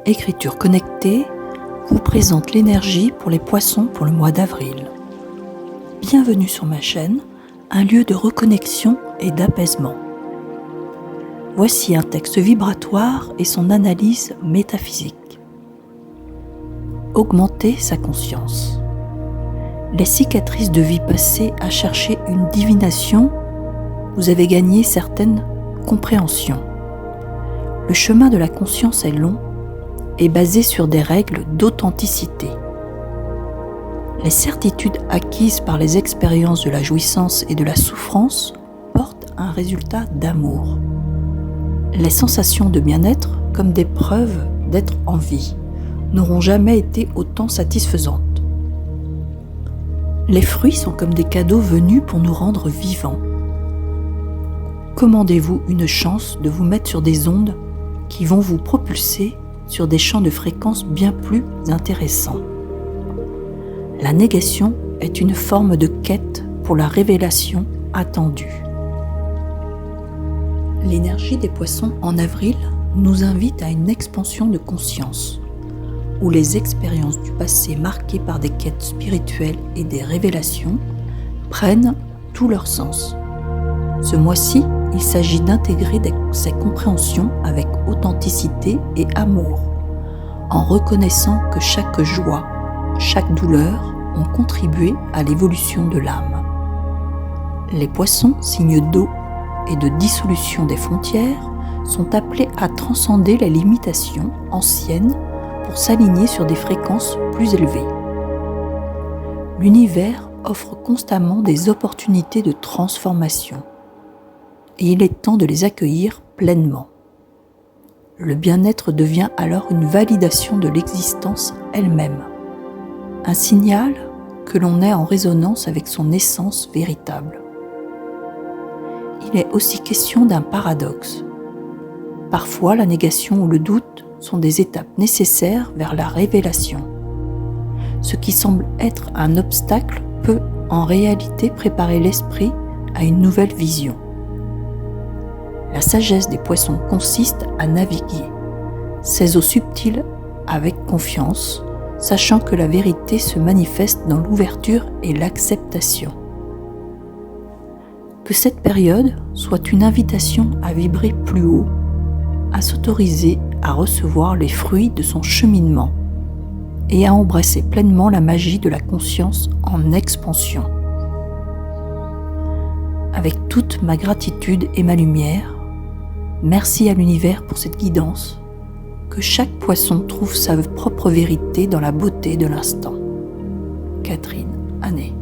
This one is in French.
Écriture connectée vous présente l'énergie pour les poissons pour le mois d'avril. Bienvenue sur ma chaîne, un lieu de reconnexion et d'apaisement. Voici un texte vibratoire et son analyse métaphysique. Augmenter sa conscience. Les cicatrices de vie passée à chercher une divination, vous avez gagné certaines compréhensions. Le chemin de la conscience est long et basé sur des règles d'authenticité. Les certitudes acquises par les expériences de la jouissance et de la souffrance portent un résultat d'amour. Les sensations de bien-être, comme des preuves d'être en vie, n'auront jamais été autant satisfaisantes. Les fruits sont comme des cadeaux venus pour nous rendre vivants. Commandez-vous une chance de vous mettre sur des ondes qui vont vous propulser sur des champs de fréquences bien plus intéressants. La négation est une forme de quête pour la révélation attendue. L'énergie des poissons en avril nous invite à une expansion de conscience, où les expériences du passé marquées par des quêtes spirituelles et des révélations prennent tout leur sens. Ce mois-ci, il s'agit d'intégrer ces compréhensions avec authenticité et amour, en reconnaissant que chaque joie, chaque douleur ont contribué à l'évolution de l'âme. Les poissons, signes d'eau et de dissolution des frontières, sont appelés à transcender les limitations anciennes pour s'aligner sur des fréquences plus élevées. L'univers offre constamment des opportunités de transformation, et il est temps de les accueillir pleinement. Le bien-être devient alors une validation de l'existence elle-même, un signal que l'on est en résonance avec son essence véritable. Il est aussi question d'un paradoxe. Parfois, la négation ou le doute sont des étapes nécessaires vers la révélation. Ce qui semble être un obstacle peut en réalité préparer l'esprit à une nouvelle vision. La sagesse des poissons consiste à naviguer ces eaux subtiles avec confiance, sachant que la vérité se manifeste dans l'ouverture et l'acceptation. Que cette période soit une invitation à vibrer plus haut, à s'autoriser à recevoir les fruits de son cheminement et à embrasser pleinement la magie de la conscience en expansion. Avec toute ma gratitude et ma lumière, merci à l'univers pour cette guidance, que chaque poisson trouve sa propre vérité dans la beauté de l'instant. Catherine Hanet.